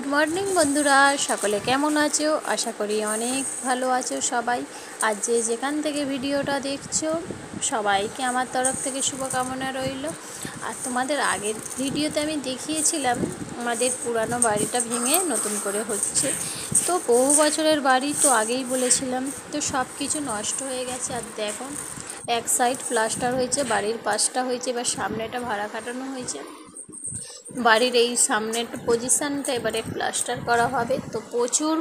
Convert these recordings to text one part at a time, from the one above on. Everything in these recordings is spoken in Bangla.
গুড মর্নিং বন্ধুরা, সকলে কেমন আছো? আশা করি অনেক ভালো আছো সবাই। আজ যে যেখান থেকে ভিডিওটা দেখছো সবাইকে আমার তরফ থেকে শুভকামনা রইল। আর তোমাদের আগের ভিডিওতে আমি দেখিয়েছিলাম আমাদের পুরানো বাড়িটা ভেঙে নতুন করে হচ্ছে। তো বহু বছরের বাড়ি তো আগেই বলেছিলাম, তো সব কিছু নষ্ট হয়ে গেছে। আর দেখো, এক সাইড প্লাস্টার হয়েছে, বাড়ির পাশটা হয়েছে, এবার সামনেটা ভাড়া কাটানো হয়েছে। বাড়ির এই সামনের পজিশানটা এবারে প্লাস্টার করা হবে। তো প্রচুর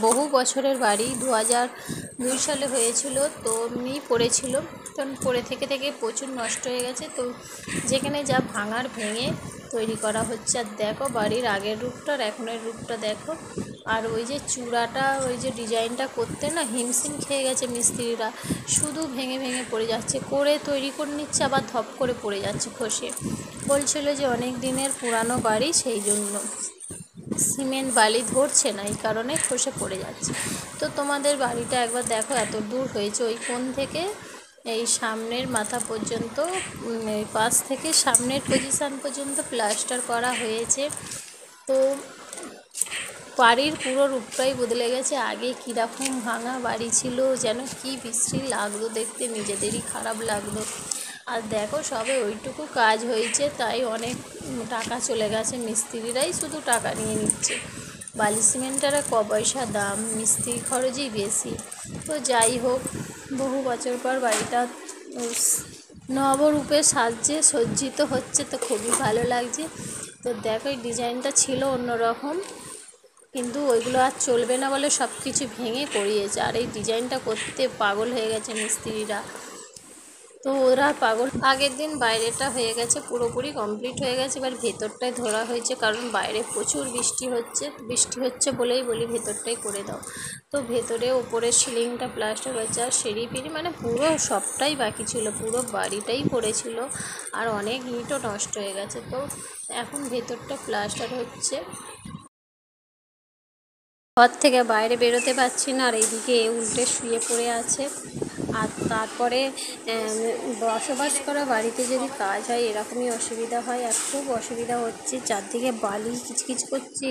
বহু বছরের বাড়ি, 2002 সালে হয়েছিল, তো এমনি পড়েছিল, তখন পড়ে থেকে থেকে প্রচুর নষ্ট হয়ে গেছে। তো যেখানে যা ভাঙার ভেঙে তৈরি করা হচ্ছে। আর দেখো বাড়ির আগের রূপটা আর এখনের রূপটা দেখো। আর ওই যে চূড়াটা, ওই যে ডিজাইনটা করতে না হিমশিম খেয়ে গেছে মিস্ত্রিরা, শুধু ভেঙে ভেঙে পড়ে যাচ্ছে, করে তৈরি করে নিচ্ছে আবার ধপ করে পড়ে যাচ্ছে খসে। বলছিল যে অনেক দিনের পুরানো বাড়ি, সেই জন্য সিমেন্ট বালি ধরছে না, এই কারণে খসে পড়ে যাচ্ছে। তো তোমাদের বাড়িটা একবার দেখো, এত দূর হয়েছে, ওই কোণ থেকে এই সামনের মাথা পর্যন্ত, এই পাশ থেকে সামনের পজিশান পর্যন্ত প্লাস্টার করা হয়েছে। তো বাড়ির পুরো রূপটাই বদলে গেছে। আগে কীরকম ভাঙা বাড়ি ছিল, যেন কি বিশ্রী লাগতো দেখতে, নিজেদেরই খারাপ লাগতো। আর দেখো সবে ওইটুকু কাজ হয়েছে, তাই অনেক টাকা চলে গেছে, মিস্ত্রিরাই শুধু টাকা নিয়ে নিচ্ছে। বালি সিমেন্টের ক পয়সা দাম, মিস্ত্রি খরচই বেশি। তো যাই হোক, বহু বছর পর বাড়িটা নবরূপে সাজছে সজ্জিত হচ্ছে, তো খুবই ভালো লাগছে। তো দেখো এই ডিজাইনটা ছিল অন্যরকম, কিন্তু ওইগুলো আর চলবে না বলে সব কিছু ভেঙে করিয়েছে। আর এই ডিজাইনটা করতে পাগল হয়ে গেছে মিস্ত্রিরা, তো ওরা পাগল। আগের দিন বাইরেটা হয়ে গেছে, পুরোপুরি কমপ্লিট হয়ে গেছে, এবার ভেতরটাই ধরা হয়েছে, কারণ বাইরে প্রচুর বৃষ্টি হচ্ছে বলেই বলি ভেতরটাই করে দাও। তো ভেতরে ওপরের সিলিংটা প্লাস্টার হয়েছে, আর সিঁড়ি পিঁড়ি মানে পুরো সবটাই বাকি ছিল, পুরো বাড়িটাই পড়েছিল, আর অনেক ইটও নষ্ট হয়ে গেছে। তো এখন ভেতরটা প্লাস্টার হচ্ছে। ঘর থেকে বাইরে বেরোতে পারছি না, আর এইদিকে উল্টে শুয়ে পড়ে আছে। আর তারপরে বসবাস করা বাড়িতে যদি কাজ হয় এরকমই অসুবিধা হয়, আর খুব অসুবিধা হচ্ছে। চারদিকে বালি কিচকিচ করছে,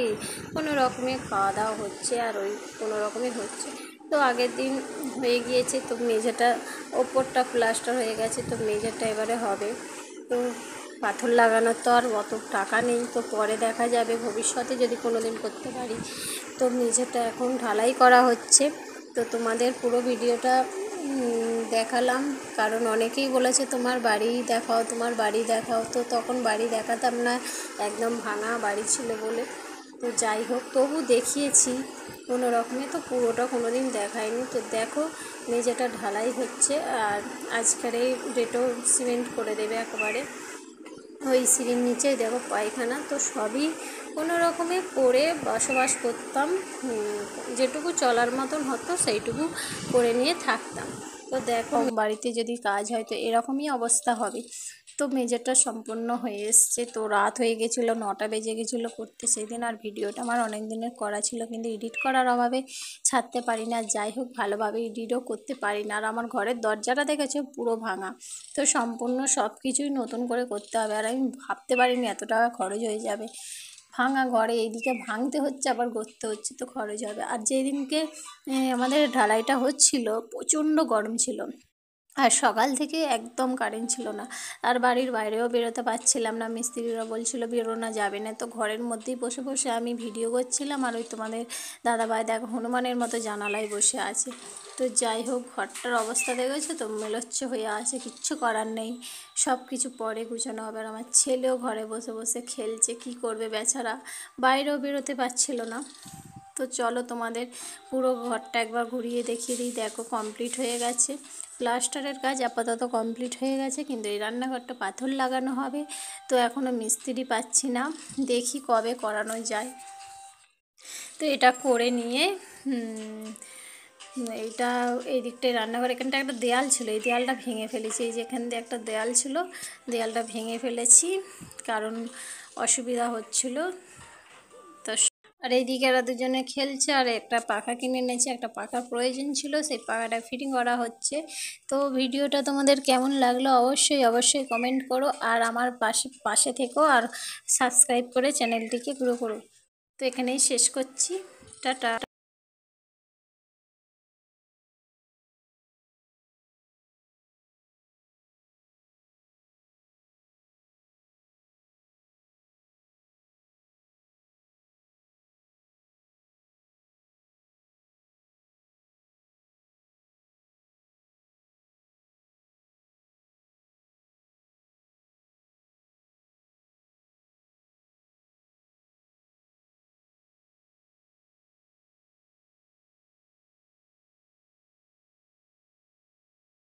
কোনো রকমে খাওয়া দাওয়া হচ্ছে, আর ওই কোনো রকমে হচ্ছে। তো আগের দিন হয়ে গিয়েছে, তো মেঝেটা ওপরটা প্লাস্টার হয়ে গেছে, তো মেঝেটা এবারে হবে। তো পাথর লাগানোর তো আর অত টাকা নেই, তো পরে দেখা যাবে ভবিষ্যতে যদি কোনো দিন করতে পারি। তো মেঝেটা এখন ঢালাই করা হচ্ছে। তো তোমাদের পুরো ভিডিওটা দেখালাম, কারণ অনেকেই বলেছে তোমার বাড়ি দেখাও, তোমার বাড়ি দেখাও। তো তখন বাড়ি দেখাতাম না, একদম ভাঙা বাড়ি ছিল বলে। তো যাই হোক, তবু দেখিয়েছি কোনো রকমে, তো পুরোটা কোনো দিন দেখায়নি। তো দেখো মেঝেটা ঢালাই হচ্ছে, আর আজকের এই ডেটও সিমেন্ট করে দেবে একেবারে। ওই সিঁড়ির নিচে দেখো পায়খানা, তো সবই কোনো রকমে করে বসবাস করতাম, যেটুকু চলার মতন হতো সেইটুকু করে নিয়ে থাকতাম। তো দেখো বাড়িতে যদি কাজ হয় তো এরকমই অবস্থা হবে। তো মেঝেটা সম্পূর্ণ হয়ে এসছে, তো রাত হয়ে গেছিলো, 9টা বেজে গেছিলো করতে সেদিন। আর ভিডিওটা আমার অনেক দিনের করা ছিল, কিন্তু এডিট করার অভাবে ছাড়তে পারি না। যাই হোক, ভালোভাবে এডিটও করতে পারি না। আর আমার ঘরের দরজাটা দেখেছো পুরো ভাঙা, তো সম্পূর্ণ সব কিছুই নতুন করে করতে হবে। আর আমি ভাবতে পারিনি এত টাকা খরচ হয়ে যাবে। ভাঙা ঘরে এইদিকে ভাঙতে হচ্ছে, আবার গড়তে হচ্ছে, তো খরচ হবে। আর যেদিনকে আমাদের ঢালাইটা হচ্ছিল প্রচণ্ড গরম ছিল, আর সকাল থেকে একদম কারেন্ট ছিল না, আর বাড়ির বাইরেও বেরোতে পারছিলাম না। মিস্ত্রিরা বলছিল বেরোনো যাবে না, তো ঘরের মধ্যেই বসে বসে আমি ভিডিও করছিলাম। আর ওই তোমাদের দাদাভাই দেখো হনুমানের মতো জানালায় বসে আছে। তো যাই হোক, ঘরটার অবস্থা দেখেছো তো, মেলোচ্ছে হয়ে আছে, কিচ্ছু করার নেই, সব কিছু পরে গুছানো হবে। আর আমার ছেলেও ঘরে বসে বসে খেলছে, কি করবে বেচারা, বাইরেও বেরোতে পারছিল না। তো চলো তোমাদের পুরো ঘরটা একবার ঘুরিয়ে দেখিয়ে দিই। দেখো কমপ্লিট হয়ে গেছে, প্লাস্টারের কাজ আপাতত কমপ্লিট হয়ে গেছে, কিন্তু এই রান্নাঘরটা পাথর লাগানো হবে। তো এখনও মিস্ত্রি পাচ্ছি না, দেখি কবে করানো যায়। তো এটা করে নিয়ে এইটা এই দিকটায় রান্নাঘর, এখানটা একটা দেয়াল ছিল, এই দেয়ালটা ভেঙে ফেলেছি। এই যে এখান দিয়ে একটা দেয়াল ছিল, দেয়ালটা ভেঙে ফেলেছি, কারণ অসুবিধা হচ্ছিল। তো আর এইদিকে এরা দুজনে খেলছে, আর একটা পাখা কিনে এনেছে, একটা পাখার প্রয়োজন ছিল, সেই পাখাটা ফিটিং করা হচ্ছে। তো ভিডিওটা তোমাদের কেমন লাগলো অবশ্যই অবশ্যই কমেন্ট করো, আর আমার পাশে থেকো, আর সাবস্ক্রাইব করে চ্যানেলটিকে গ্রো করো। তো এখানেই শেষ করছি। টাটা।